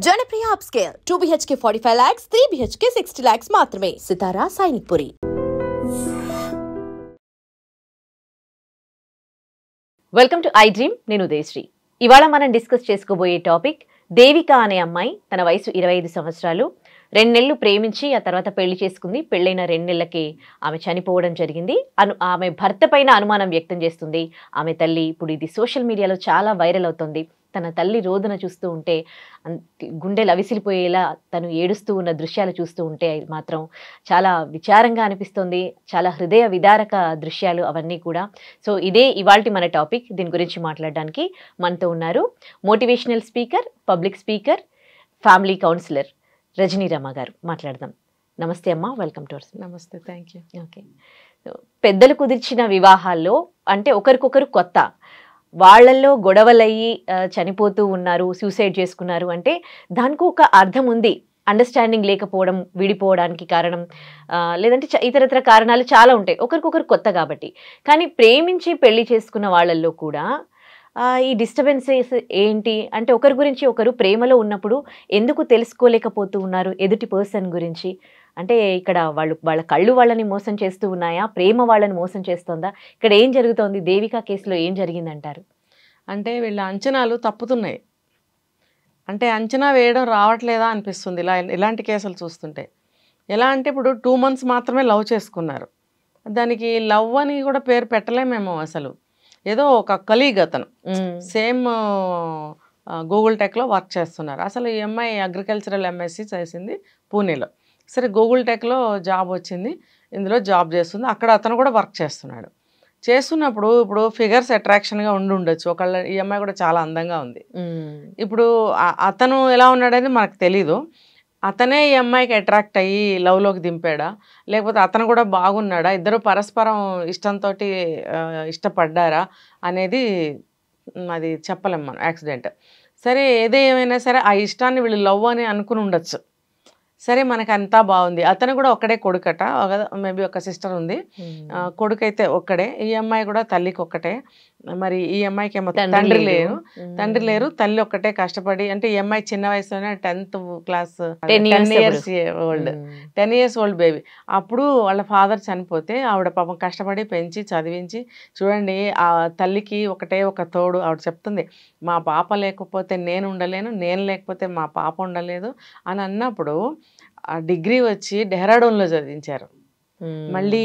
Janapriya upscale 2 BHK 45 lakhs, 3 BHK 60 lakhs మాత్రమే. Sitara Sainikpuri. Welcome to I dream. నేను ఉదయశ్రీ. ఇవాళ మనం డిస్కస్ చేసుకోబోయే టాపిక్ దేవిక అనే అమ్మాయి. తన వయసు 25 సంవత్సరాలు. 2 నెలలు ప్రేమించి ఆ తర్వాత పెళ్లి చేసుకుంది. పెళ్ళైన 2 నెలలకే ఆమె చనిపోవడం జరిగింది. ఆమె భర్త పైన అనుమానం వ్యక్తం చేస్తుంది ఆమె తల్లి. ఇప్పుడు ఇది సోషల్ మీడియాలో చాలా వైరల్ అవుతుంది. తన తల్లి రోదన చూస్తూ ఉంటే గుండెలు అవిసిలిపోయేలా తను ఏడుస్తూ ఉన్న దృశ్యాలు చూస్తూ ఉంటే మాత్రం చాలా విచారంగా అనిపిస్తుంది. చాలా హృదయ విదారక దృశ్యాలు అవన్నీ కూడా. సో ఇదే ఇవాల్టి మన టాపిక్. దీని గురించి మాట్లాడడానికి మనతో ఉన్నారు motivational speaker, public speaker, family counsellor Rajani Rama గారు. మాట్లాడదాం. నమస్తే అమ్మ, వెల్కమ్ టు అవర్. నమస్తే, థ్యాంక్ యూ. ఓకే, పెద్దలు కుదిర్చిన వివాహాల్లో అంటే ఒకరికొకరు కొత్త, వాళ్ళల్లో గొడవలయ్యి చనిపోతూ ఉన్నారు, సూసైడ్ చేసుకున్నారు అంటే దానికి ఒక అర్థం ఉంది. అండర్స్టాండింగ్ లేకపోవడం విడిపోవడానికి కారణం, లేదంటే ఇతరత్ర కారణాలు చాలా ఉంటాయి. ఒకరికొకరు కొత్త కాబట్టి. కానీ ప్రేమించి పెళ్లి చేసుకున్న వాళ్ళల్లో కూడా ఈ డిస్టర్బెన్సెస్ ఏంటి అంటే ఒకరి గురించి ఒకరు ప్రేమలో ఉన్నప్పుడు ఎందుకు తెలుసుకోలేకపోతూ ఉన్నారు ఎదుటి పర్సన్ గురించి. అంటే ఇక్కడ వాళ్ళ కళ్ళు వాళ్ళని మోసం చేస్తూ ఉన్నాయా, ప్రేమ వాళ్ళని మోసం చేస్తుందా, ఇక్కడ ఏం జరుగుతోంది? దేవిక కేసులో ఏం జరిగిందంటారు? అంటే వీళ్ళ అంచనాలు తప్పుతున్నాయి. అంటే అంచనా వేయడం రావట్లేదా అనిపిస్తుంది ఇలాంటి కేసులు చూస్తుంటే. ఎలా అంటే ఇప్పుడు 2 months మాత్రమే లవ్ చేసుకున్నారు. దానికి లవ్ అని కూడా పేరు పెట్టలేమేమో. అసలు ఏదో ఒక కలీగ్, అతను సేమ్ గూగుల్ టెక్లో వర్క్ చేస్తున్నారు. అసలు ఈ అమ్మాయి అగ్రికల్చరల్ MSc చేసింది పూణేలో. సరే, గూగుల్ టెక్లో జాబ్ వచ్చింది, ఇందులో జాబ్ చేస్తుంది. అక్కడ అతను కూడా వర్క్ చేస్తున్నాడు. చేస్తున్నప్పుడు ఇప్పుడు ఫిగర్స్ అట్రాక్షన్గా ఉండొచ్చు ఒకళ్ళ. ఈ అమ్మాయి కూడా చాలా అందంగా ఉంది. ఇప్పుడు అతను ఎలా ఉన్నాడని మనకు తెలీదు. అతనే ఈ అమ్మాయికి అట్రాక్ట్ అయ్యి లవ్లోకి దింపాడా, లేకపోతే అతను కూడా బాగున్నాడా, ఇద్దరు పరస్పరం ఇష్టంతో ఇష్టపడ్డారా అనేది అది చెప్పలేం మనం, యాక్సిడెంట్. సరే, ఏదేమైనా సరే ఆ ఇష్టాన్ని వీళ్ళు లవ్ అని అనుకుని ఉండొచ్చు. సరే, మనకు అంతా బాగుంది. అతను కూడా ఒక్కడే కొడుకట, మేబీ ఒక సిస్టర్ ఉంది. కొడుకైతే ఒక్కడే. ఈ అమ్మాయి కూడా తల్లికి ఒక్కటే. మరి ఈ అమ్మాయికి ఏమో తండ్రి లేరు, తల్లి ఒక్కటే కష్టపడి. అంటే ఈ అమ్మాయి చిన్న వయసులోనే 10th class, 10 years old baby. అప్పుడు వాళ్ళ ఫాదర్ చనిపోతే ఆవిడ పాపం కష్టపడి పెంచి చదివించి. చూడండి, ఆ తల్లికి ఒకటే ఒక తోడు. ఆవిడ చెప్తుంది, మా పాప లేకపోతే నేను ఉండలేను, నేను లేకపోతే మా పాప ఉండలేదు అని అన్నప్పుడు ఆ డిగ్రీ వచ్చి డెహ్రాడూన్లో చదివించారు. మళ్ళీ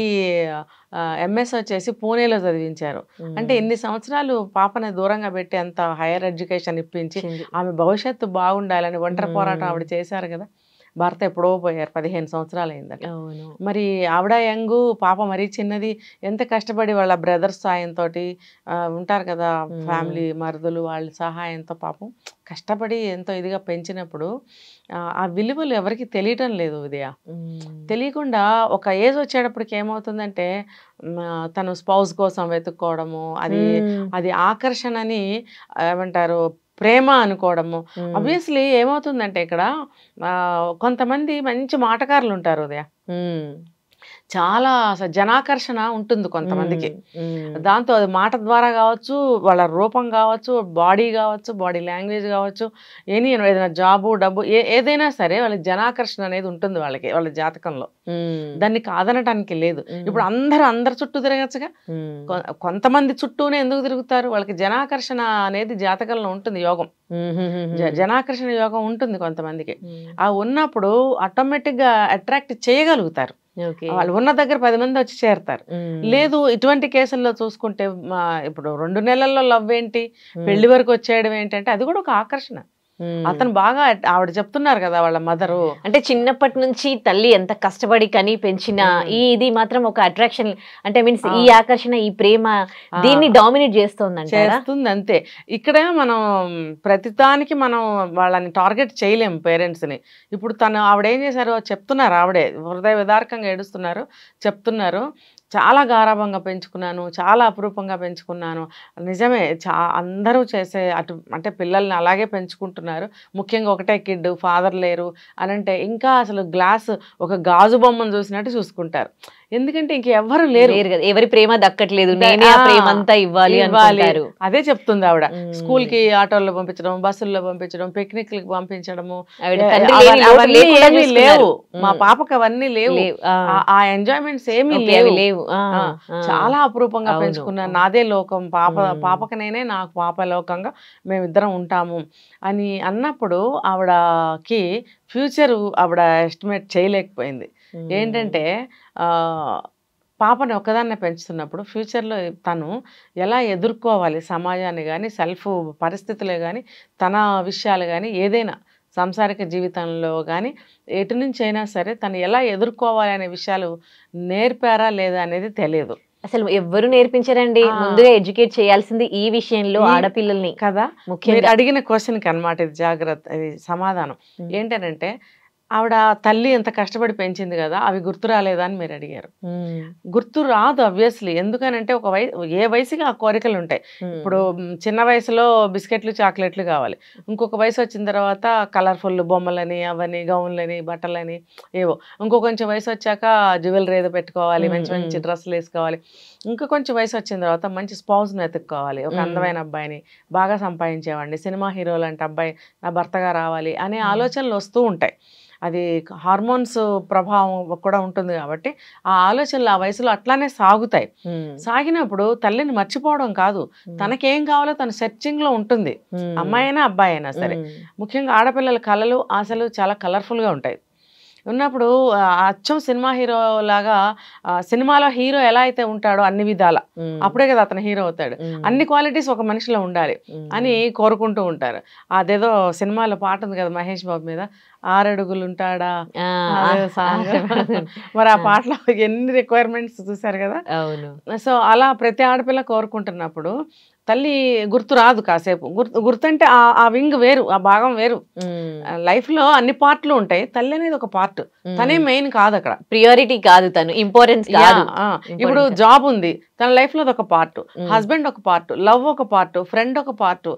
MS వచ్చేసి పూణేలో చదివించారు. అంటే ఇన్ని సంవత్సరాలు పాపని దూరంగా పెట్టి అంత హైయర్ ఎడ్యుకేషన్ ఇప్పించి ఆమె భవిష్యత్తు బాగుండాలని ఒంటరి పోరాటం ఆవిడ చేశారు కదా. భర్త ఎప్పుడో పోయారు, 15 సంవత్సరాలు అయిందట. మరి ఆవిడ యంగు, పాప మరీ చిన్నది. ఎంత కష్టపడి వాళ్ళ బ్రదర్స్ సాయంతో ఉంటారు కదా, ఫ్యామిలీ మరుదులు, వాళ్ళ సహాయంతో పాపం కష్టపడి ఎంతో ఇదిగా పెంచినప్పుడు ఆ విలువలు ఎవరికి తెలియటం లేదు. ఉదయ తెలియకుండా ఒక ఏజ్ వచ్చేటప్పటికి ఏమవుతుందంటే తను స్పౌస్ కోసం వెతుక్కోవడము, అది ఆకర్షణని ఏమంటారు, ప్రేమ అనుకోవడము. ఆబ్వియస్లీ ఏమవుతుందంటే ఇక్కడ కొంతమంది మంచి మాటకారులు ఉంటారు ఉదయ. చాలా జనాకర్షణ ఉంటుంది కొంతమందికి. దాంతో అది మాట ద్వారా కావచ్చు, వాళ్ళ రూపం కావచ్చు, బాడీ కావచ్చు, బాడీ లాంగ్వేజ్ కావచ్చు, ఏదైనా జాబు, డబ్బు, ఏదైనా సరే వాళ్ళకి జనాకర్షణ అనేది ఉంటుంది వాళ్ళకి, వాళ్ళ జాతకంలో. దాన్ని కాదనటానికి లేదు. ఇప్పుడు అందరు చుట్టూ తిరగచ్చుగా, కొంతమంది చుట్టూనే ఎందుకు తిరుగుతారు? వాళ్ళకి జనాకర్షణ అనేది జాతకంలో ఉంటుంది, యోగం, జనాకర్షణ యోగం ఉంటుంది కొంతమందికి. ఆ ఉన్నప్పుడు ఆటోమేటిక్గా అట్రాక్ట్ చేయగలుగుతారు. వాళ్ళు ఉన్న దగ్గర 10 మంది వచ్చి చేరతారు. లేదు, ఇటువంటి కేసుల్లో చూసుకుంటే ఇప్పుడు 2 నెలల్లో లవ్ ఏంటి, పెళ్లి వరకు వచ్చేయడం ఏంటంటే అది కూడా ఒక ఆకర్షణ. అతను బాగా, ఆవిడ చెప్తున్నారు కదా వాళ్ళ మదరు, అంటే చిన్నప్పటి నుంచి తల్లి ఎంత కష్టపడి కని పెంచిన ఇది మాత్రం ఒక అట్రాక్షన్. అంటే మీన్స్ ఈ ఆకర్షణ, ఈ ప్రేమ దీన్ని డామినేట్ చేస్తుంది అంతే. ఇక్కడ మనం ప్రతిదానికి మనం వాళ్ళని టార్గెట్ చేయలేము, పేరెంట్స్ని. ఇప్పుడు ఆవిడ ఏం చేశారో చెప్తున్నారు, ఆవిడే హృదయ విదారకంగా ఏడుస్తున్నారు, చెప్తున్నారు. చాలా గారాభంగా పెంచుకున్నాను, చాలా అపురూపంగా పెంచుకున్నాను. నిజమే, అందరూ చేసే అంటే పిల్లల్ని అలాగే పెంచుకుంటున్నారు. ముఖ్యంగా ఒకటే కిడ్, ఫాదర్ లేరు అని అంటే ఇంకా అసలు ఒక గాజు బొమ్మను చూసినట్టు చూసుకుంటారు. ఎందుకంటే ఇంకెవ్వరు లేరు కదా, ఎవరి ప్రేమ దక్కట్లేదు, నేనే ఆ ప్రేమ అంతా ఇవ్వాలి అనుకుంటారు. అదే చెప్తుంది ఆవిడ. స్కూల్ కి ఆటోల్లో పంపించడం, బస్సుల్లో పంపించడం, పిక్నిక్లకు పంపించడము, అవన్నీ లేవు. మా పాపకి అవన్నీ లేవు. ఆ ఎంజాయ్మెంట్స్ ఏమీ లేవు. చాలా అపురూపంగా పెంచుకున్నాను. నాదే లోకం, పాపకి నేనే, నాకు పాప లోకంగా మేమిద్దరం ఉంటాము అని అన్నప్పుడు ఆవిడకి ఫ్యూచర్ ఆవిడ ఎస్టిమేట్ చేయలేకపోయింది. ఏంటంటే పాపని ఒక్కదాన్నే పెంచుతున్నప్పుడు ఫ్యూచర్లో తను ఎలా ఎదుర్కోవాలి సమాజాన్ని కానీ, సెల్ఫ్ పరిస్థితులే కానీ, తన విషయాలు కానీ, ఏదైనా సాంసారిక జీవితంలో కానీ ఎటు నుంచి అయినా సరే తను ఎలా ఎదుర్కోవాలి అనే విషయాలు నేర్పారా లేదా అనేది తెలియదు. అసలు ఎవ్వరు నేర్పించారండి. ముందుగా ఎడ్యుకేట్ చేయాల్సింది ఈ విషయంలో ఆడపిల్లల్ని కదా. ముఖ్యంగా అడిగిన క్వశ్చన్కి అన్నమాట ఇది జాగ్రత్త, ఇది సమాధానం ఏంటంటే ఆవిడ తల్లి ఎంత కష్టపడి పెంచింది కదా, అవి గుర్తు రాలేదా అని మీరు అడిగారు. గుర్తు రాదు ఆబ్వియస్లీ. ఎందుకనంటే ఒక ఏ వయసుకి ఆ కోరికలు ఉంటాయి. ఇప్పుడు చిన్న వయసులో బిస్కెట్లు చాక్లెట్లు కావాలి, ఇంకొక వయసు వచ్చిన తర్వాత కలర్ఫుల్ బొమ్మలని, అవని, గౌన్లని, బట్టలని ఏవో, ఇంకో కొంచెం వయసు వచ్చాక జ్యువెలరీ ఏదో పెట్టుకోవాలి, మంచి మంచి డ్రెస్సులు వేసుకోవాలి, ఇంకా కొంచెం వయసు వచ్చిన తర్వాత మంచి స్పౌజ్ని వెతుక్కోవాలి, ఒక అందమైన అబ్బాయిని, బాగా సంపాదించేవాడిని, సినిమా హీరో లాంటి అబ్బాయి నా భర్తగా రావాలి అనే ఆలోచనలు వస్తూ ఉంటాయి. అది హార్మోన్స్ ప్రభావం కూడా ఉంటుంది కాబట్టి ఆ ఆలోచనలు ఆ వయసులో అట్లానే సాగుతాయి. సాగినప్పుడు తల్లిని మర్చిపోవడం కాదు, తనకేం కావాలో తన సెర్చింగ్ లో ఉంటుంది, అమ్మాయి అయినా అబ్బాయి అయినా సరే. ముఖ్యంగా ఆడపిల్లల కళలు, ఆశలు చాలా కలర్ఫుల్గా ఉంటాయి. ఉన్నప్పుడు అచ్చం సినిమా హీరో లాగా సినిమాలో హీరో ఎలా అయితే ఉంటాడో అన్ని విధాల, అప్పుడే కదా అతను హీరో అవుతాడు. అన్ని క్వాలిటీస్ ఒక మనిషిలో ఉండాలి అని కోరుకుంటూ ఉంటారు. అదేదో సినిమాలో పాట ఉంది కదా మహేష్ బాబు మీద, 6 అడుగులు ఉంటాడా సాంగ్. మరి ఆ పాటలో ఎన్ని రిక్వైర్మెంట్స్ చూసారు కదా. సో అలా ప్రతి ఆడపిల్ల కోరుకుంటున్నప్పుడు తల్లి గుర్తు రాదు కాసేపు. గుర్తంటే ఆ వింగ్ వేరు, ఆ భాగం వేరు. లైఫ్ లో అన్ని పార్ట్లు ఉంటాయి, తల్లి అనేది ఒక పార్ట్, తనే మెయిన్ కాదు, అక్కడ ప్రియారిటీ కాదు, తను ఇంపార్టెన్స్ కాదు. ఇప్పుడు జాబ్ ఉంది, తన లైఫ్ లో ఒక పార్ట్, హస్బెండ్ ఒక పార్ట్, లవ్ ఒక పార్ట్, ఫ్రెండ్ ఒక పార్ట్,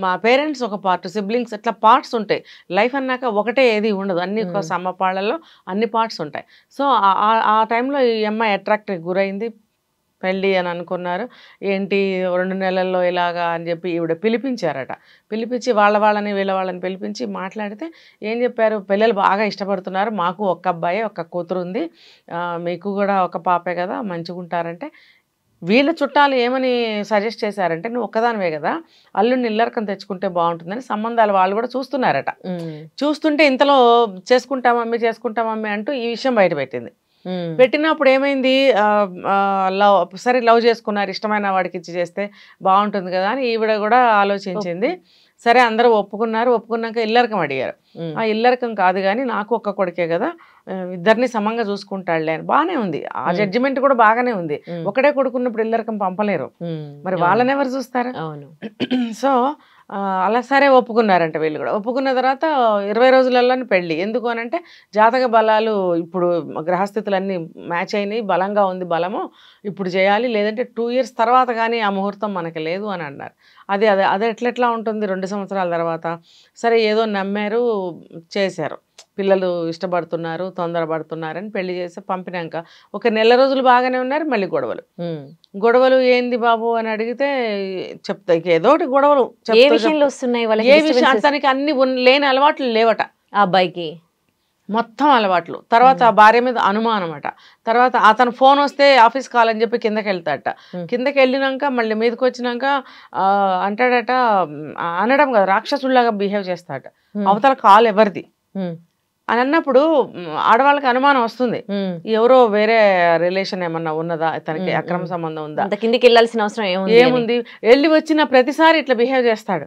మా పేరెంట్స్ ఒక పార్ట్, సిబ్లింగ్స్, ఇట్లా పార్ట్స్ ఉంటాయి. లైఫ్ అన్నాక ఒకటే ఏది ఉండదు, అన్ని సమపాళ్ళలో అన్ని పార్ట్స్ ఉంటాయి. సో ఆ టైంలో ఈ అమ్మాయి అట్రాక్ట్కి గురైంది, పెళ్ళి అని అనుకున్నారు. ఏంటి 2 నెలల్లో ఇలాగా అని చెప్పి ఈవిడ పిలిపించారట. పిలిపించి వాళ్ళని వీళ్ళ వాళ్ళని పిలిపించి మాట్లాడితే ఏం చెప్పారు, పిల్లలు బాగా ఇష్టపడుతున్నారు, మాకు ఒక్క అబ్బాయి ఒక్క కూతురు ఉంది, మీకు కూడా ఒక పాపే కదా, మంచిగా ఉంటారంటే వీళ్ళ చుట్టాలు ఏమని సజెస్ట్ చేశారంటే, నువ్వు ఒక్కదానివే కదా, అల్లుడిని ఇల్లరకం తెచ్చుకుంటే బాగుంటుందని సంబంధాలు వాళ్ళు కూడా చూస్తున్నారట. చూస్తుంటే ఇంతలో చేసుకుంటామమ్మి అంటూ ఈ విషయం బయటపెట్టింది. పెట్టినప్పుడు ఏమైంది, సరే లవ్ చేసుకున్నారు, ఇష్టమైన వాడికి ఇచ్చి చేస్తే బాగుంటుంది కదా అని ఈవిడ కూడా ఆలోచించింది. సరే అందరూ ఒప్పుకున్నాక ఇల్లరకం అడిగారు. ఆ ఇల్లరకం కాదు కానీ నాకు ఒక్క కొడుకే కదా, ఇద్దరిని సమంగా చూసుకుంటాడులే అని. బాగానే ఉంది, ఆ జడ్జిమెంట్ కూడా బాగానే ఉంది. ఒకటే కొడుకున్నప్పుడు ఇల్లరకం పంపలేరు, మరి వాళ్ళని ఎవరు చూస్తారు. సో అలా సరే ఒప్పుకున్నారంట. వీళ్ళు కూడా ఒప్పుకున్న తర్వాత 20 రోజులలోనే పెళ్ళి. ఎందుకు అనంటే జాతక బలాలు ఇప్పుడు గ్రహస్థితులన్నీ మ్యాచ్ అయినాయి, బలంగా ఉంది బలము, ఇప్పుడు చేయాలి, లేదంటే 2 years తర్వాత కానీ ఆ ముహూర్తం మనకి లేదు అని అన్నారు. అదే ఎట్లా ఉంటుంది 2 సంవత్సరాల తర్వాత. సరే ఏదో నమ్మారు, చేశారు. పిల్లలు ఇష్టపడుతున్నారు, తొందరపడుతున్నారని పెళ్లి చేసి పంపినాక ఒక నెల రోజులు బాగానే ఉన్నారు, మళ్ళీ గొడవలు ఏంది బాబు అని అడిగితే చెప్తా, ఏదో ఒకటి గొడవలు. ఏ విషయంలో వస్తున్నాయి వాళ్ళకి? ఏ విషయం, తనకి అన్ని లేని అలవాట్లు లేవట ఆ అబ్బాయికి, మొత్తం అలవాట్లు. తర్వాత భార్య మీద అనుమానం అట. తర్వాత అతను ఫోన్ వస్తే ఆఫీస్ కాల్ అని చెప్పి కిందకి వెళ్తాడట. కిందకి వెళ్ళినాక మళ్ళీ మీదకి వచ్చినాక అంటాడట, అనడం కదా, రాక్షసుడిలాగా బిహేవ్ చేస్తాడట. అవతల కాల్ ఎవరిది అని అన్నప్పుడు ఆడవాళ్ళకి అనుమానం వస్తుంది, ఎవరో వేరే రిలేషన్ ఏమన్నా ఉన్నదా, తనకి అక్రమ సంబంధం ఉందా, కిందికి వెళ్ళాల్సిన అవసరం ఏముంది, వెళ్ళి వచ్చిన ప్రతిసారి ఇట్లా బిహేవ్ చేస్తాడు.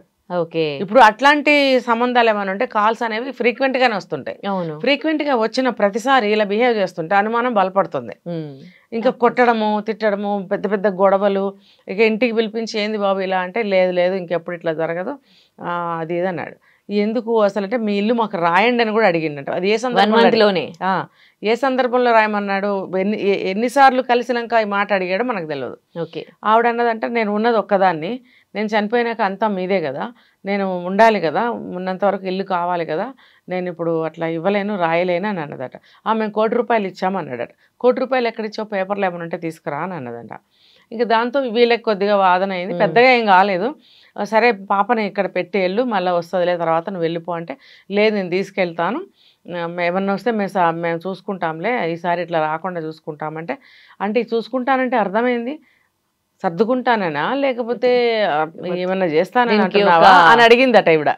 ఇప్పుడు అట్లాంటి సంబంధాలు ఏమైనా ఉంటే కాల్స్ అనేవి ఫ్రీక్వెంట్ గానే వస్తుంటాయి. ఫ్రీక్వెంట్ గా వచ్చిన ప్రతిసారి ఇలా బిహేవ్ చేస్తుంటే అనుమానం బలపడుతుంది. ఇంకా కొట్టడము, తిట్టడము, పెద్ద పెద్ద గొడవలు. ఇక ఇంటికి పిలిపించి ఏంది బాబు ఇలా అంటే, లేదు ఇంకెప్పుడు ఇట్లా జరగదు అది ఇది అన్నాడు. ఎందుకు అసలు అంటే, మీ ఇల్లు మాకు రాయండి అని కూడా అడిగిండట. అది ఏ సందర్భంలో రాయమన్నాడు, ఎన్నిసార్లు కలిసినాక ఈ మాట అడిగాడో మనకు తెలియదు. ఆవిడ అన్నదంటే, నేను ఉన్నది ఒక్కదాన్ని, నేను చనిపోయినాక అంతా మీదే కదా, నేను ఉండాలి కదా, ఉన్నంత వరకు ఇల్లు కావాలి కదా, నేను ఇప్పుడు అట్లా ఇవ్వలేను రాయలేను అని అన్నదట. మేము ₹1,00,00,000 ఇచ్చామన్నాడట. ₹1,00,00,000 ఎక్కడిచ్చావు, పేపర్లు ఏమైనా ఉంటే తీసుకురా అని అన్నదంట. ఇంకా దాంతో వీళ్ళకి కొద్దిగా వాదన అయింది, పెద్దగా ఏం కాలేదు. సరే పాపని ఇక్కడ పెట్టి వెళ్ళు, మళ్ళీ వస్తుందిలే తర్వాత నువ్వు వెళ్ళిపో అంటే, లేదు నేను తీసుకెళ్తాను, ఏమన్నా వస్తే మేము చూసుకుంటాంలే, ఈసారి ఇట్లా రాకుండా చూసుకుంటామంటే, అంటే చూసుకుంటానంటే అర్థమైంది సర్దుకుంటానన్నా లేకపోతే ఏమన్నా చేస్తానని అంటున్నావా అని అడిగిందట ఈవిడ.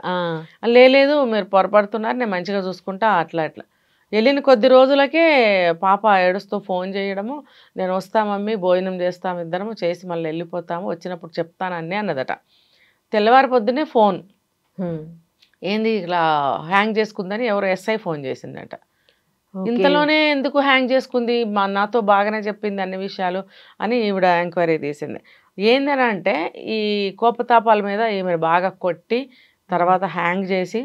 లేదు మీరు పొరపడుతున్నారు, నేను మంచిగా చూసుకుంటా అట్లా అట్లా. వెళ్ళిన కొద్ది రోజులకే పాప ఏడుస్తూ ఫోన్ చేయడము, నేను వస్తా మమ్మీ, భోజనం చేస్తాము ఇద్దరము, చేసి మళ్ళీ వెళ్ళిపోతాము, వచ్చినప్పుడు చెప్తానని అన్నదట. తెల్లవారి పొద్దునే ఫోన్ ఏంది ఇట్లా హ్యాంగ్ చేసుకుందని ఎవరో ఎస్ఐ ఫోన్ చేసిందట. ఇంతలోనే ఎందుకు హ్యాంగ్ చేసుకుంది, నాతో బాగానే చెప్పింది అన్ని విషయాలు అని ఈవిడ ఎంక్వైరీ తీసింది. ఏందని అంటే ఈ కోపతాపాల మీద ఈమె బాగా కొట్టి తర్వాత హ్యాంగ్ చేసి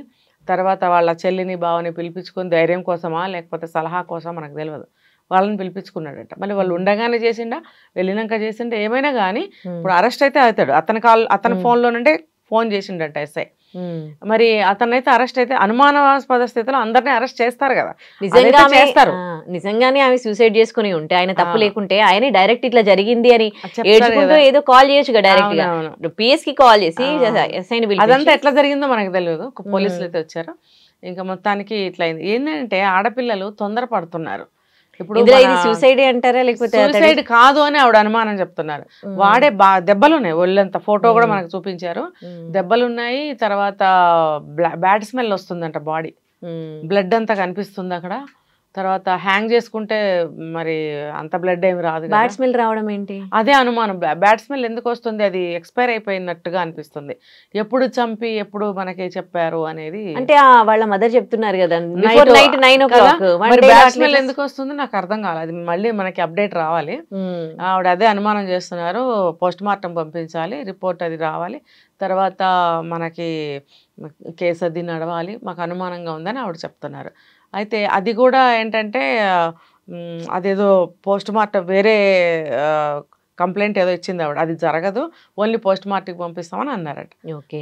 తర్వాత వాళ్ళ చెల్లిని బావని పిలిపించుకొని ధైర్యం కోసమా లేకపోతే సలహా కోసమా మనకు తెలియదు, వాళ్ళని పిలిపించుకున్నాడట. మళ్ళీ వాళ్ళు ఉండగానే చేసిండా వెళ్ళినాక చేసిండా ఏమైనా కానీ ఇప్పుడు అరెస్ట్ అయితే అవుతాడు. అతని ఫోన్లో నుండే ఫోన్ చేసిండట ఎస్ఐ. మరి అతనైతే అరెస్ట్ అయితే అనుమానాస్పద స్థితిలో అందరినీ అరెస్ట్ చేస్తారు కదా, నిజంగానే ఆమె సూసైడ్ చేసుకుని ఉంటే ఆయన తప్పు లేకుంటే ఆయన డైరెక్ట్ ఇట్లా జరిగింది అని ఏడ్చుకుంటూ ఏదో కాల్ చేయొచ్చు డైరెక్ట్ గా, పిఎస్ కి కాల్ చేసి అదంతా ఎట్లా జరిగిందో మనకు తెలియదు. పోలీసులు అయితే వచ్చారు. ఇంకా మొత్తానికి ఇట్లా అయింది. ఏంటంటే ఆడపిల్లలు తొందర పడుతున్నారు. ఇప్పుడు సూసైడ్ అంటారా లేకపోతే సూసైడ్ కాదు అని ఆవిడ అనుమానం చెప్తున్నారు. వాడే దెబ్బలున్నాయి, ఒళ్ళంత ఫోటో కూడా మనకు చూపించారు, దెబ్బలున్నాయి. తర్వాత బ్యాడ్ స్మెల్ వస్తుందంట, బాడీ బ్లడ్ అంతా కనిపిస్తుంది అక్కడ. తర్వాత హ్యాంగ్ చేసుకుంటే మరి అంత బ్లడ్ ఏమి రాదు. బ్యాడ్ స్మెల్ రావడం ఏంటి, అదే అనుమానం. బ్యాడ్ స్మెల్ ఎందుకు వస్తుంది, అది ఎక్స్పైర్ అయిపోయినట్టుగా అనిపిస్తుంది. ఎప్పుడు చంపి ఎప్పుడు మనకి చెప్పారు అనేది, అంటే వాళ్ళ మదర్ చెప్తున్నారు కదా నైట్ 9 o'clock. బ్యాడ్ స్మెల్ ఎందుకు వస్తుంది నాకు అర్థం కాలేదు, అది మళ్ళీ మనకి అప్డేట్ రావాలి. ఆవిడ అదే అనుమానం చేస్తున్నారు. పోస్ట్ మార్టం పంపించాలి, రిపోర్ట్ అది రావాలి, తర్వాత మనకి కేసు అది నడవాలి, మాకు అనుమానంగా ఉందని ఆవిడ చెప్తున్నారు. అయితే అది కూడా ఏంటంటే అదేదో పోస్ట్ మార్టం వేరే కంప్లైంట్ ఏదో ఇచ్చింది ఆవిడ, అది జరగదు, ఓన్లీ పోస్ట్ మార్టంకి పంపిస్తామని అన్నారట.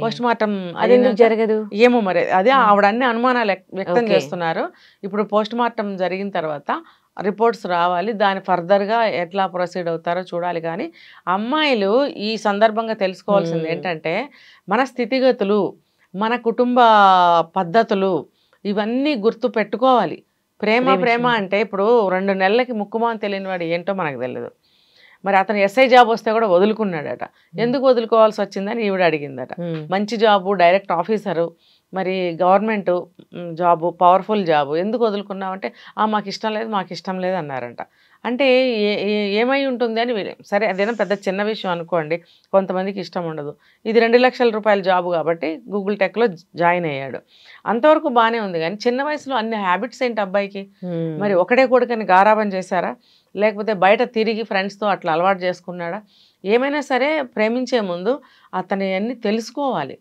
పోస్ట్ మార్టం అది జరగదు ఏమో మరి, అదే ఆవిడ అన్ని అనుమానాలు వ్యక్తం చేస్తున్నారు. ఇప్పుడు పోస్ట్ మార్టం జరిగిన తర్వాత రిపోర్ట్స్ రావాలి, దాని ఫర్దర్గా ఎట్లా ప్రొసీడ్ అవుతారో చూడాలి. కానీ అమ్మాయిలు ఈ సందర్భంగా తెలుసుకోవాల్సింది ఏంటంటే మన స్థితిగతులు, మన కుటుంబ పద్ధతులు ఇవన్నీ గుర్తు పెట్టుకోవాలి. ప్రేమ అంటే ఇప్పుడు 2 నెలలకి ముక్కుమాన్ తెలియని వాడు ఏంటో మనకు తెలియదు. మరి అతను ఎస్ఐ జాబ్ వస్తే కూడా వదులుకున్నాడట. ఎందుకు వదులుకోవాల్సి వచ్చిందని ఈవిడ అడిగిందట. మంచి జాబు, డైరెక్ట్ ఆఫీసరు, మరి గవర్నమెంట్ జాబు, పవర్ఫుల్ జాబు, ఎందుకు వదులుకున్నామంటే మాకు ఇష్టం లేదు అన్నారంట. అంటే ఏమై ఉంటుంది అని సరే, అదేనా పెద్ద చిన్న విషయం అనుకోండి, కొంతమందికి ఇష్టం ఉండదు. ఇది 2 లక్షల రూపాయల జాబు కాబట్టి గూగుల్ టెక్లో జాయిన్ అయ్యాడు, అంతవరకు బాగానే ఉంది. కానీ చిన్న వయసులో అన్ని హ్యాబిట్స్ ఏంటి అబ్బాయికి? మరి ఒకటే కొడుకని గారాబం చేశారా, లేకపోతే బయట తిరిగి ఫ్రెండ్స్తో అట్లా అలవాటు చేసుకున్నాడా? ఏమైనా సరే ప్రేమించే ముందు అతని అన్ని తెలుసుకోవాలి.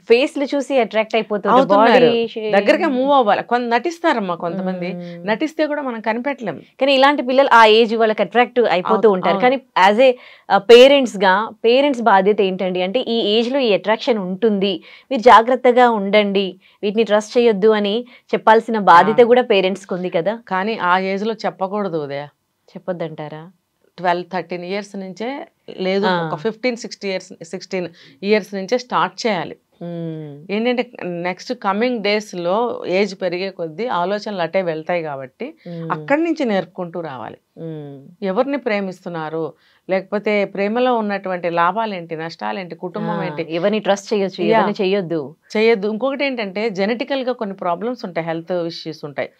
ఫేస్లు చూసి అట్రాక్ట్ అయిపోతున్నారు, దగ్గరగా మూవ్ అవ్వాలి. నటిస్తారమ్మా కొంతమంది, నటిస్తే కూడా మనం కనిపెట్టలేము. కానీ ఇలాంటి పిల్లలు ఆ ఏజ్ వాళ్ళకి అట్రాక్ట్ అయిపోతూ ఉంటారు. కానీ యాజ్ ఏ పేరెంట్స్ బాధ్యత ఏంటండి అంటే ఈ ఏజ్ లో ఈ అట్రాక్షన్ ఉంటుంది, మీరు జాగ్రత్తగా ఉండండి, వీటిని ట్రస్ట్ చేయొద్దు అని చెప్పాల్సిన బాధ్యత కూడా పేరెంట్స్కి ఉంది కదా. కానీ ఆ ఏజ్ లో చెప్పకూడదు ఉదయ, చెప్పొద్దంటారా? 12-13 ఇయర్స్ నుంచే, లేదు ఒక 15-16 ఇయర్స్ నుంచే స్టార్ట్ చేయాలి. ఏంటంటే నెక్స్ట్ కమింగ్ డేస్లో ఏజ్ పెరిగే కొద్దీ ఆలోచనలు అటే వెళ్తాయి కాబట్టి అక్కడి నుంచి నేర్పుకుంటూ రావాలి. ఎవరిని ప్రేమిస్తున్నారు, లేకపోతే ప్రేమలో ఉన్నటువంటి లాభాలేంటి, నష్టాలేంటి, కుటుంబం ఏంటి, ఎవరిని ట్రస్ట్ చేయొచ్చు, ఎవరిని చేయొద్దు. ఇంకొకటి ఏంటంటే జెనెటికల్ గా కొన్ని ప్రాబ్లమ్స్ ఉంటాయి, హెల్త్ ఇష్యూస్ ఉంటాయి.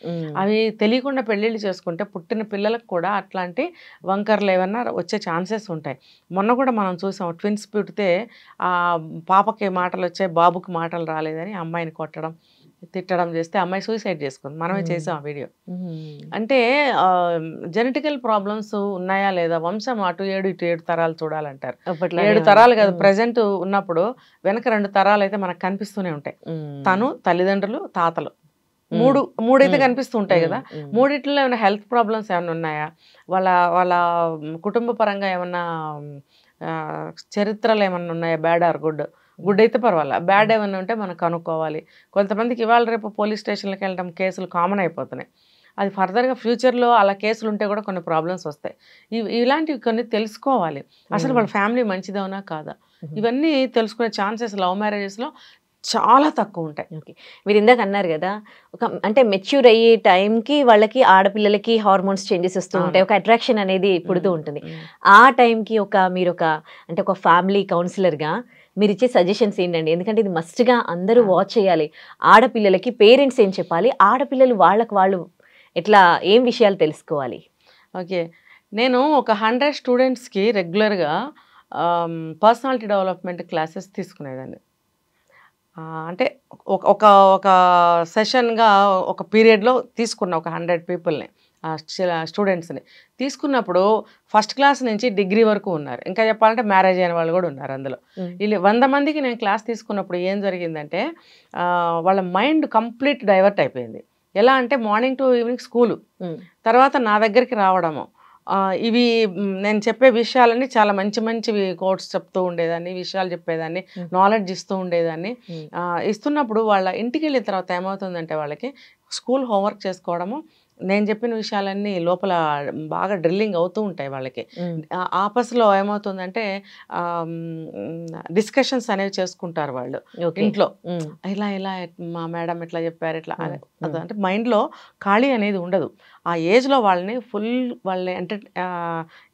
అవి తెలియకుండా పెళ్లిళ్ళు చేసుకుంటే పుట్టిన పిల్లలకు కూడా అట్లాంటి వంకర్లు ఏమన్నా వచ్చే ఛాన్సెస్ ఉంటాయి. మొన్న కూడా మనం చూసాం, ట్విన్స్ పుట్టితే ఆ పాపకి మాటలు వచ్చాయి, బాబుకి మాటలు రాలేదని అమ్మాయిని కొట్టడం, తిట్టడం చేస్తే అమ్మాయి సూసైడ్ చేసుకుంది. మనమే చేసాం ఆ వీడియో. అంటే జెనెటికల్ ప్రాబ్లమ్స్ ఉన్నాయా లేదా, వంశం అటు 7 తరాలు చూడాలంటారు. 7 తరాలు కదా ప్రజెంట్ ఉన్నప్పుడు, వెనక 2 తరాలు అయితే మనకు కనిపిస్తూనే ఉంటాయి. తను, తల్లిదండ్రులు, తాతలు, మూడైతే కనిపిస్తూ ఉంటాయి కదా. మూడిట్లో ఏమైనా హెల్త్ ప్రాబ్లమ్స్ ఏమైనా ఉన్నాయా, వాళ్ళ కుటుంబ పరంగా ఏమన్నా చరిత్రలు ఏమన్నా ఉన్నాయా, బ్యాడ్ ఆర్ గుడ్? గుడ్ అయితే పర్వాలేదు, బ్యాడ్ ఏమన్నా ఉంటే మనం కనుక్కోవాలి. కొంతమందికి ఇవాళ రేపు పోలీస్ స్టేషన్లకు వెళ్ళడం కేసులు కామన్ అయిపోతున్నాయి. అది ఫర్దర్గా ఫ్యూచర్లో అలా కేసులు ఉంటే కూడా కొన్ని ప్రాబ్లమ్స్ వస్తాయి. ఇలాంటివి కొన్ని తెలుసుకోవాలి. అసలు వాళ్ళ ఫ్యామిలీ మంచిదవునా కాదా, ఇవన్నీ తెలుసుకునే ఛాన్సెస్ లవ్ మ్యారేజెస్లో చాలా తక్కువ ఉంటాయి. ఓకే, మీరు ఇందాక అన్నారు కదా, ఒక అంటే మెచ్యూర్ అయ్యే టైంకి వాళ్ళకి ఆడపిల్లలకి హార్మోన్స్ చేంజెస్ వస్తూ ఉంటాయి, ఒక అట్రాక్షన్ అనేది పుడుతూ ఉంటుంది. ఆ టైంకి మీరు అంటే ఒక ఫ్యామిలీ కౌన్సిలర్గా మీరు ఇచ్చే సజెషన్స్ ఏంటండి? ఎందుకంటే ఇది మస్ట్గా అందరూ వాచ్ చేయాలి. ఆడపిల్లలకి పేరెంట్స్ ఏం చెప్పాలి, ఆడపిల్లలు వాళ్ళు ఎట్లా ఏం విషయాలు తెలుసుకోవాలి? ఓకే, నేను ఒక 100 స్టూడెంట్స్కి రెగ్యులర్గా పర్సనాలిటీ డెవలప్మెంట్ క్లాసెస్ తీసుకునేదాన్ని. అంటే ఒక ఒక సెషన్గా ఒక పీరియడ్లో తీసుకున్న ఒక 100 పీపుల్ని, స్టూడెంట్స్ని తీసుకున్నప్పుడు ఫస్ట్ క్లాస్ నుంచి డిగ్రీ వరకు ఉన్నారు. ఇంకా చెప్పాలంటే మ్యారేజ్ అయిన వాళ్ళు కూడా ఉన్నారు అందులో. వీళ్ళు 100 మందికి నేను క్లాస్ తీసుకున్నప్పుడు ఏం జరిగిందంటే వాళ్ళ మైండ్ కంప్లీట్ డైవర్ట్ అయిపోయింది. ఎలా అంటే మార్నింగ్ టు ఈవినింగ్ స్కూలు, తర్వాత నా దగ్గరికి రావడము, ఇవి నేను చెప్పే విషయాలన్నీ చాలా మంచి మంచివి కోట్స్ చెప్తూ ఉండేదాన్ని, విషయాలు చెప్పేదాన్ని, నాలెడ్జ్ ఇస్తూ ఉండేదాన్ని. ఇస్తున్నప్పుడు వాళ్ళ ఇంటికి వెళ్ళిన తర్వాత ఏమవుతుందంటే వాళ్ళకి స్కూల్ హోంవర్క్ చేసుకోవడము, నేను చెప్పిన విషయాలన్నీ లోపల బాగా డ్రిల్లింగ్ అవుతూ ఉంటాయి వాళ్ళకి. ఆపస్లో ఏమవుతుందంటే డిస్కషన్స్ అనేవి చేసుకుంటారు వాళ్ళు ఇంట్లో. ఇలా ఇలా మా మేడం ఇట్లా చెప్పారు, ఇట్లా అంటే మైండ్లో ఖాళీ అనేది ఉండదు. ఆ ఏజ్లో వాళ్ళని వాళ్ళని అంటే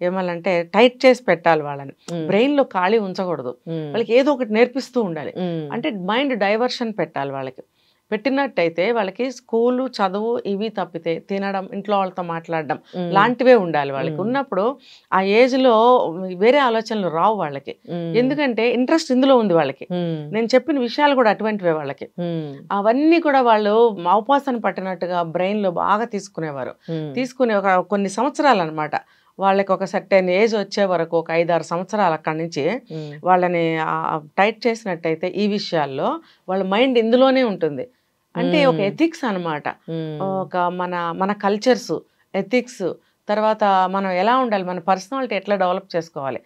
ఏమనంటే టైట్ చేసి పెట్టాలి వాళ్ళని, బ్రెయిన్లో ఖాళీ ఉంచకూడదు, వాళ్ళకి ఏదో ఒకటి నేర్పిస్తూ ఉండాలి. అంటే మైండ్ డైవర్షన్ పెట్టాలి వాళ్ళకి. పెట్టినట్టయితే వాళ్ళకి స్కూలు చదువు ఇవి తప్పితే తినడం, ఇంట్లో వాళ్ళతో మాట్లాడడం లాంటివే ఉండాలి వాళ్ళకి. ఉన్నప్పుడు ఆ ఏజ్లో వేరే ఆలోచనలు రావు వాళ్ళకి, ఎందుకంటే ఇంట్రెస్ట్ ఇందులో ఉంది వాళ్ళకి. నేను చెప్పిన విషయాలు కూడా అటువంటివే వాళ్ళకి. అవన్నీ కూడా వాళ్ళు అవపాసన పట్టినట్టుగా బ్రెయిన్లో బాగా తీసుకునేవారు. తీసుకునే కొన్ని సంవత్సరాలు అనమాట. వాళ్ళకి ఒక సర్టెన్ ఏజ్ వచ్చే వరకు ఒక 5-6 సంవత్సరాలు అక్కడి నుంచి వాళ్ళని టైట్ చేసినట్టయితే ఈ విషయాల్లో వాళ్ళ మైండ్ ఇందులోనే ఉంటుంది. అంటే ఒక ఎథిక్స్ అనమాట, ఒక మన కల్చర్స్, ఎథిక్స్, తర్వాత మనం ఎలా ఉండాలి, మన పర్సనాలిటీ ఎట్లా డెవలప్ చేసుకోవాలి,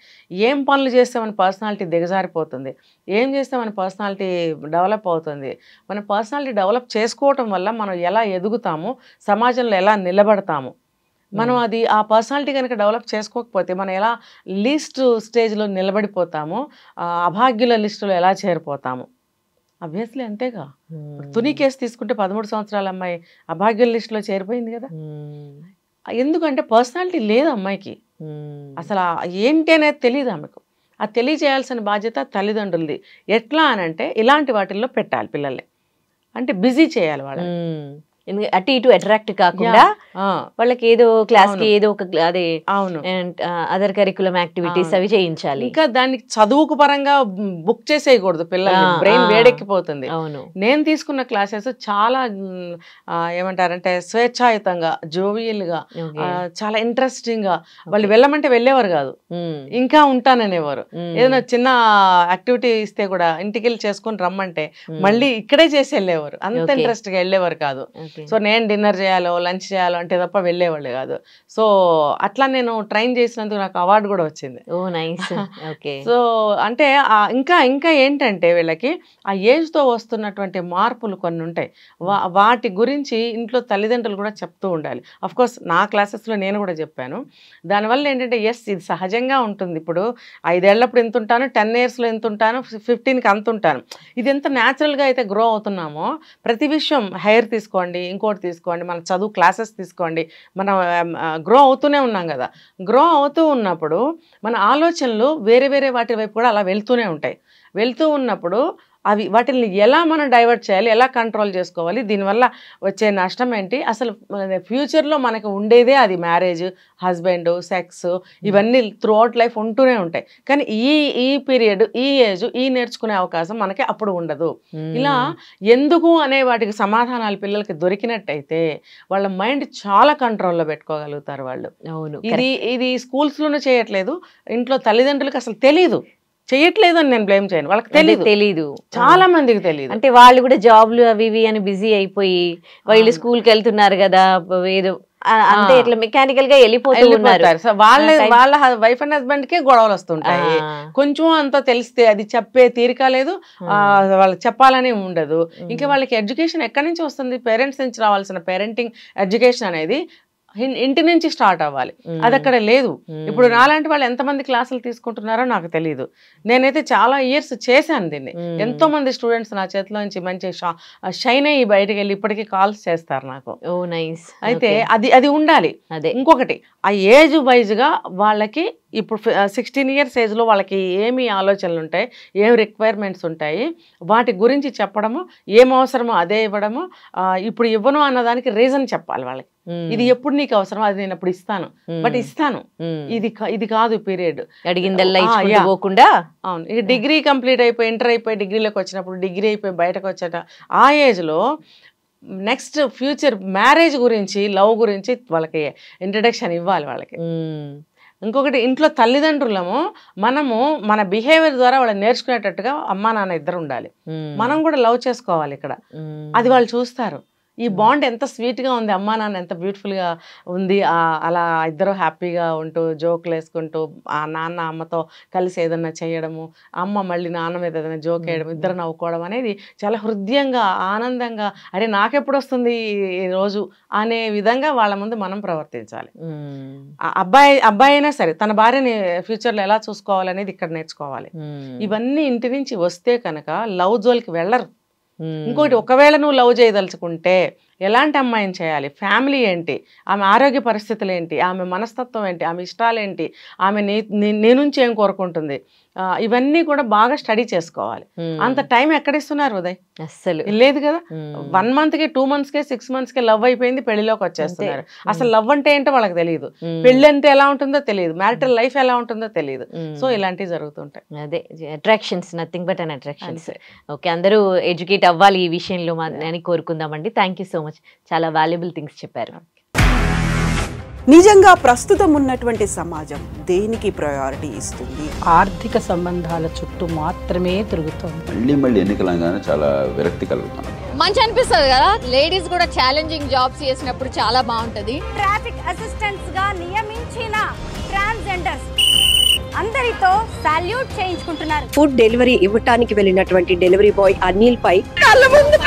ఏం పనులు చేస్తే మన పర్సనాలిటీ దిగజారిపోతుంది, ఏం చేస్తే మన పర్సనాలిటీ డెవలప్ అవుతుంది, మన పర్సనాలిటీ డెవలప్ చేసుకోవటం వల్ల మనం ఎలా ఎదుగుతాము, సమాజంలో ఎలా నిలబడతాము, మనం అది ఆ పర్సనాలిటీ కనుక డెవలప్ చేసుకోకపోతే మనం ఎలా లీస్ట్ స్టేజ్లో నిలబడిపోతాము, అభాగ్యుల లిస్టులో ఎలా చేరిపోతాము. అబ్వియస్లీ అంతేగా. తుని కేసు తీసుకుంటే 13 సంవత్సరాల అమ్మాయి అభాగ్యుల లిస్టులో చేరిపోయింది కదా. ఎందుకంటే పర్సనాలిటీ లేదు అమ్మాయికి, అసలు ఏంటి అనేది తెలియదు ఆమెకు. అది తెలియజేయాల్సిన బాధ్యత తల్లిదండ్రులది. ఎట్లా అనంటే ఇలాంటి వాటిల్లో పెట్టాలి పిల్లల్ని, అంటే బిజీ చేయాలి వాళ్ళని. అటు ఇటు అట్రాక్ట్ కాకుండా వాళ్ళకి ఏదో క్లాస్ కి ఏదో ఒక అదే అదర్ కరికులం యాక్టివిటీస్ అవి చేయించాలి. ఇంకా దానికి చదువుకు పరంగా బుక్ చేసేయకూడదు, పిల్లల్ని బ్రెయిన్ వేడెక్కిపోతుంది. నేను తీసుకున్న క్లాసెస్ చాలా ఏమంటారంటే స్వేచ్ఛాయుతంగా, జోవియల్ గా, చాలా ఇంట్రెస్టింగ్ గా. వాళ్ళు వెళ్ళమంటే వెళ్ళేవారు కాదు, ఇంకా ఉంటాననేవారు. ఏదైనా చిన్న యాక్టివిటీ ఇస్తే కూడా ఇంటికి వెళ్ళి చేసుకుని రమ్మంటే మళ్ళీ ఇక్కడే చేసి వెళ్ళేవారు, అంత ఇంట్రెస్ట్ గా వెళ్ళేవారు కాదు. సో నేను డిన్నర్ చేయాలో లంచ్ చేయాలో అంటే తప్ప వెళ్ళేవాళ్ళు కాదు. సో అట్లా నేను ట్రైన్ చేసినందుకు నాకు అవార్డు కూడా వచ్చింది. సో అంటే ఇంకా ఇంకా ఏంటంటే వీళ్ళకి ఆ ఏజ్తో వస్తున్నటువంటి మార్పులు కొన్ని ఉంటాయి, వాటి గురించి ఇంట్లో తల్లిదండ్రులు కూడా చెప్తూ ఉండాలి. అఫ్కోర్స్ నా క్లాసెస్లో నేను కూడా చెప్పాను. దానివల్ల ఏంటంటే ఇది సహజంగా ఉంటుంది. ఇప్పుడు 5 ఏళ్ళప్పుడు ఎంత ఉంటాను, 10 ఇయర్స్లో ఎంత ఉంటాను, 15కి అంత ఉంటాను. ఇది ఎంత న్యాచురల్గా అయితే గ్రో అవుతున్నామో, ప్రతి విషయం హెయిర్ తీసుకోండి, ఇంకోటి తీసుకోండి, మన చదువు క్లాసెస్ తీసుకోండి, మనం గ్రో అవుతూనే ఉన్నాం కదా. గ్రో అవుతూ ఉన్నప్పుడు మన ఆలోచనలు వేరే వేరే వాటి వైపు కూడా అలా వెళ్తూనే ఉంటాయి. వెళ్తూ ఉన్నప్పుడు వాటిని ఎలా మనం డైవర్ట్ చేయాలి, ఎలా కంట్రోల్ చేసుకోవాలి, దీనివల్ల వచ్చే నష్టం ఏంటి, అసలు ఫ్యూచర్లో మనకు ఉండేదే అది మ్యారేజ్, హస్బెండ్, సెక్స్, ఇవన్నీ త్రూ అవుట్ లైఫ్ ఉంటూనే ఉంటాయి. కానీ ఈ పీరియడ్, ఈ ఏజ్, ఈ నేర్చుకునే అవకాశం మనకి అప్పుడు ఉండదు. ఇలా ఎందుకు అనే వాటికి సమాధానాలు పిల్లలకి దొరికినట్టయితే వాళ్ళ మైండ్ చాలా కంట్రోల్లో పెట్టుకోగలుగుతారు వాళ్ళు. ఇది స్కూల్స్లోనూ చేయట్లేదు, ఇంట్లో తల్లిదండ్రులకు అసలు తెలీదు, చేయట్లేదు అని నేను బ్లేమ్ చేయను, వాళ్ళకి తెలీదు, చాలా మందికి తెలియదు. అంటే వాళ్ళు కూడా జాబ్లు అవి ఇవి అని బిజీ అయిపోయి వీళ్ళు స్కూల్కి వెళ్తున్నారు కదా, ఏదో అంతే ఇట్లా మెకానికల్ గా వెళ్ళిపోతూ ఉన్నారు. సో వాళ్ళ వైఫ్ అండ్ హస్బెండ్ కే గొడవలు వస్తుంటాయి. కొంచెం అంత తెలిస్తే అది చెప్పే తీరిక లేదు, వాళ్ళకి చెప్పాలని ఉండదు. ఇంకా వాళ్ళకి ఎడ్యుకేషన్ ఎక్కడి నుంచి వస్తుంది? పేరెంట్స్ నుంచి రావాల్సిన పేరెంటింగ్ ఎడ్యుకేషన్ అనేది ఇంటి నుంచి స్టార్ట్ అవ్వాలి. అది అక్కడ లేదు. ఇప్పుడు నాలాంటి వాళ్ళు ఎంతమంది క్లాసులు తీసుకుంటున్నారో నాకు తెలియదు. నేనైతే చాలా ఇయర్స్ చేశాను దీన్ని. ఎంతో మంది స్టూడెంట్స్ నా చేతిలో నుంచి మంచి షైన్ అయ్యి బయటకు వెళ్ళి ఇప్పటికీ కాల్స్ చేస్తారు నాకు. అయితే అది ఉండాలి. ఇంకొకటి ఆ ఏజ్ వైజ్ గా వాళ్ళకి ఇప్పుడు 16 years ఏజ్లో వాళ్ళకి ఏమి ఆలోచనలు ఉంటాయి, ఏం రిక్వైర్మెంట్స్ ఉంటాయి, వాటి గురించి చెప్పడము, ఏం అవసరమో అదే ఇవ్వడము. ఇప్పుడు ఇవ్వను అన్నదానికి రీజన్ చెప్పాలి వాళ్ళకి. ఇది ఎప్పుడు నీకు అవసరం, అది నేను అప్పుడు ఇస్తాను, బట్ ఇస్తాను, ఇది కాదు పీరియడ్ అడిగిందల్లా ఇవ్వకుండా. అవును, ఇక డిగ్రీ కంప్లీట్ అయిపోయి ఇంటర్ అయిపోయి డిగ్రీలోకి వచ్చినప్పుడు, డిగ్రీ అయిపోయి బయటకు వచ్చాక ఆ ఏజ్లో నెక్స్ట్ ఫ్యూచర్ మ్యారేజ్ గురించి, లవ్ గురించి వాళ్ళకి ఇంట్రడక్షన్ ఇవ్వాలి వాళ్ళకి. ఇంకొకటి, ఇంట్లో తల్లిదండ్రులము మనము మన బిహేవియర్ ద్వారా వాళ్ళు నేర్చుకునేటట్టుగా అమ్మా నాన్న ఇద్దరు ఉండాలి. మనం కూడా లవ్ చేసుకోవాలి ఇక్కడ, అది వాళ్ళు చూస్తారు. ఈ బాండ్ ఎంత స్వీట్గా ఉంది, అమ్మా నాన్న ఎంత బ్యూటిఫుల్గా ఉంది, అలా ఇద్దరు హ్యాపీగా ఉంటూ జోకులు వేసుకుంటూ ఆ నాన్న అమ్మతో కలిసి ఏదన్నా చేయడము, అమ్మ మళ్ళీ నాన్న మీద ఏదైనా జోక్ వేయడం, ఇద్దరు నవ్వుకోవడం అనేది చాలా హృదయంగా ఆనందంగా, అరే నాకెప్పుడు వస్తుంది ఈ రోజు అనే విధంగా వాళ్ళ ముందు మనం ప్రవర్తించాలి. అబ్బాయి అయినా సరే తన భార్యని ఫ్యూచర్లో ఎలా చూసుకోవాలనేది ఇక్కడ నేర్చుకోవాలి. ఇవన్నీ ఇంటి నుంచి వస్తే కనుక లవ్ జోలికి వెళ్ళరు. ఇంకోటి, ఒకవేళ నువ్వు లవ్ చేయదలుచుకుంటే ఎలాంటి అమ్మాయిని చేయాలి, ఫ్యామిలీ ఏంటి, ఆమె ఆరోగ్య పరిస్థితులు ఏంటి, ఆమె మనస్తత్వం ఏంటి, ఆమె ఇష్టాలు ఏంటి, ఆమె నీ నుంచి ఏం కోరుకుంటుంది, ఇవన్నీ కూడా బాగా స్టడీ చేసుకోవాలి. అంత టైం ఎక్కడిస్తున్నారు ఉదయ్? అస్సలు లేదు కదా. 1 monthకే 2 monthsకే 6 monthsకే లవ్ అయిపోయింది, పెళ్లిలోకి వచ్చేస్తున్నారు. అసలు లవ్ అంటే ఏంటో వాళ్ళకి తెలియదు, పెళ్లి అంటే ఎలా ఉంటుందో తెలియదు, మ్యారిటల్ లైఫ్ ఎలా ఉంటుందో తెలియదు. సో ఇలాంటివి జరుగుతుంటాయి. అదే attractions, nothing but an attractions. Okay, అందరూ ఎడ్యుకేట్ అవ్వాలి ఈ విషయంలో అని కోరుకుందామండి. థ్యాంక్ యూ సో మచ్, చాలా వాల్యుబుల్ థింగ్స్ చెప్పారు. నిజంగా ప్రస్తుతం ఉన్నటువంటి సమాజం దేనికి ప్రయారిటీ ఇస్తుంది? ఆర్థిక సంబంధాల చుట్టూ మాత్రమే తిరుగుతుంది. మళ్ళీ ఎన్నికలంగానే చాలా విరక్తి కలుగుతుంది. మంచి అనిపిస్తుంది కదా, లేడీస్ కూడా ఛాలెంజింగ్ జాబ్స్ చేసినప్పుడు చాలా బాగుంటది. ట్రాఫిక్ అసిస్టెంట్స్ గా నియమించిన ట్రాన్స్జెండర్స్ అందరితో సాల్యూట్ చేయించుకుంటున్నారు. ఫుడ్ డెలివరీ ఇవ్వటానికి వెళ్ళినటువంటి డెలివరీ బాయ్ అనిల్ పై కళ్ళ ముందు